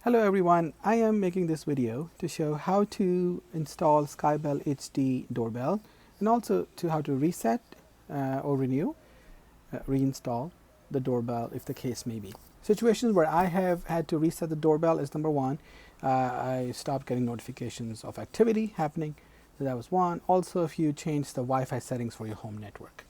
Hello everyone, I am making this video to show how to install SkyBell-HD doorbell and also to how to reset or renew, reinstall the doorbell if the case may be. Situations where I have had to reset the doorbell is number one, I stopped getting notifications of activity happening, so that was one. Also, if you change the Wi-Fi settings for your home network.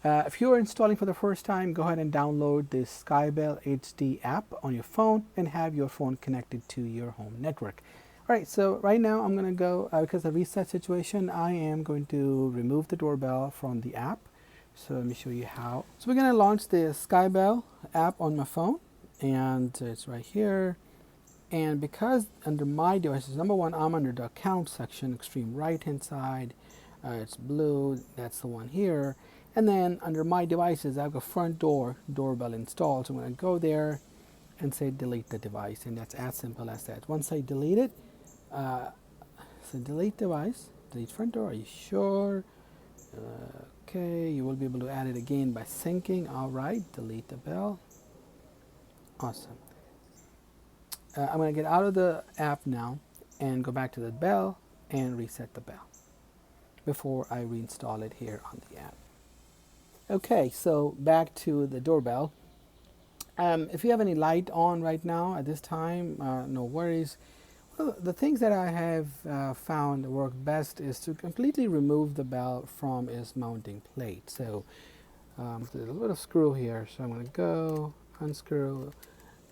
If you are installing for the first time, go ahead and download this SkyBell-HD app on your phone and have your phone connected to your home network. Alright, so right now I'm going to go, because of the reset situation, I am going to remove the doorbell from the app. So let me show you how. So we're going to launch the SkyBell app on my phone, and it's right here. And because under my devices, number one, I'm under the account section, extreme right hand side. It's blue, that's the one here. And then under my devices, I've got front door doorbell installed. So I'm going to go there and say delete the device, and that's as simple as that. Once I delete it, so delete device, delete front door. Are you sure? Okay, you will be able to add it again by syncing. All right, delete the bell. Awesome. I'm going to get out of the app now and go back to the bell and reset the bell before I reinstall it here on the app. Okay, so back to the doorbell. If you have any light on right now at this time, no worries. Well, the things that I have found work best is to completely remove the bell from its mounting plate. So there's a little bit of screw here, so I'm going to go unscrew.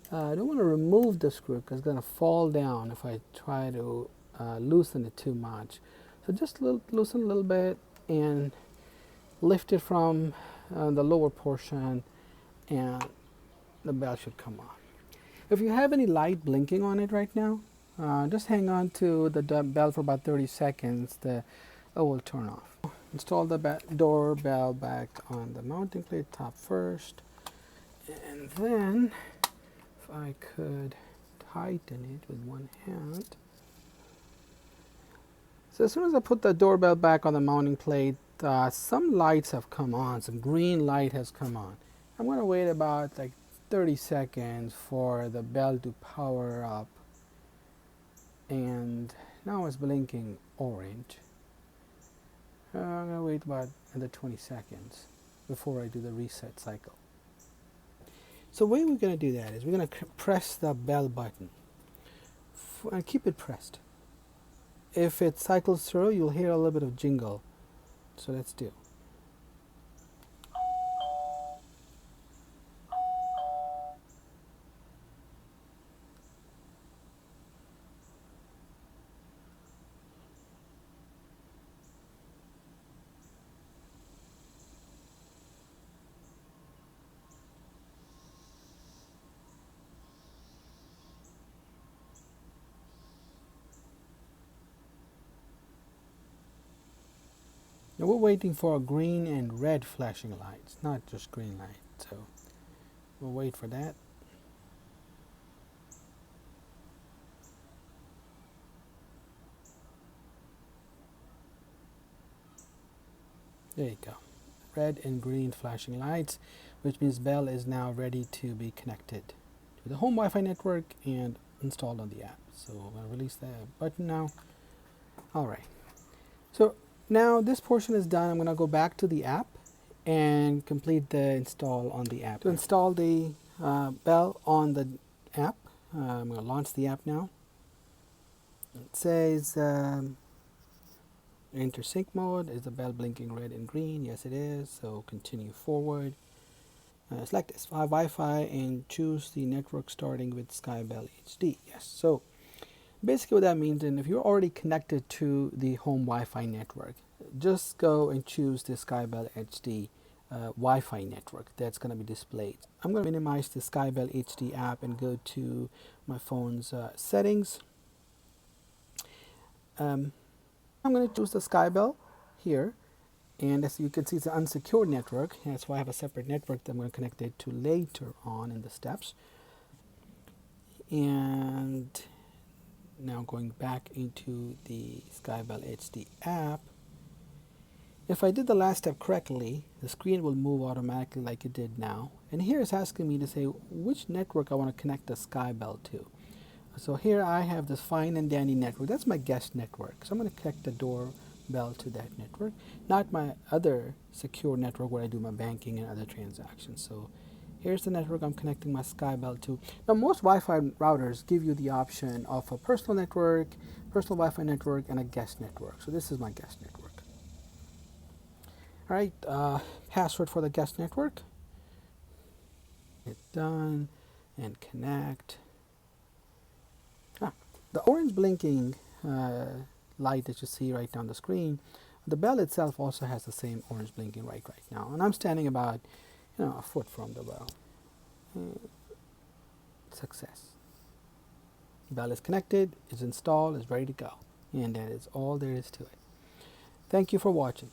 I don't want to remove the screw because it's going to fall down if I try to loosen it too much. So just loosen a little bit and lift it from the lower portion, and the bell should come on. If you have any light blinking on it right now, just hang on to the bell for about 30 seconds. It will turn off. Install the doorbell back on the mounting plate top first, and then if I could tighten it with one hand. So as soon as I put the doorbell back on the mounting plate, some lights have come on, some green light has come on. I'm going to wait about like 30 seconds for the bell to power up, and now it's blinking orange. I'm going to wait about another 20 seconds before I do the reset cycle. So the way we're going to do that is we're going to press the bell button and keep it pressed. If it cycles through, you'll hear a little bit of jingle. So let's do. Now we're waiting for a green and red flashing lights, not just green light. So we'll wait for that. There you go. Red and green flashing lights, which means bell is now ready to be connected to the home Wi-Fi network and installed on the app. So I'm going to release the button now. All right. So now this portion is done. I'm going to go back to the app and complete the install on the app. To install the bell on the app, I'm going to launch the app now. It says enter sync mode. Is the bell blinking red and green? Yes, it is. So continue forward. Select Wi-Fi and choose the network starting with SkyBell-HD. Yes. So basically what that means, and if you're already connected to the home Wi-Fi network, just go and choose the SkyBell-HD Wi-Fi network that's going to be displayed. I'm going to minimize the SkyBell-HD app and go to my phone's settings. I'm going to choose the SkyBell here, and as you can see, it's an unsecured network. That's why I have a separate network that I'm going to connect it to later on in the steps. And now going back into the SkyBell-HD app, if I did the last step correctly, the screen will move automatically like it did now. And here it's asking me to say which network I want to connect the SkyBell to. So here I have this fine and dandy network. That's my guest network. So I'm going to connect the doorbell to that network, not my other secure network where I do my banking and other transactions. So here's the network I'm connecting my SkyBell to. Now most Wi-Fi routers give you the option of a personal network, personal Wi-Fi network, and a guest network. So this is my guest network. All right, password for the guest network. Hit done and connect. The orange blinking light that you see right down the screen, the bell itself also has the same orange blinking light right now, and I'm standing about a foot from the bell. Success. Bell is connected, is installed, is ready to go, and that is all there is to it. Thank you for watching.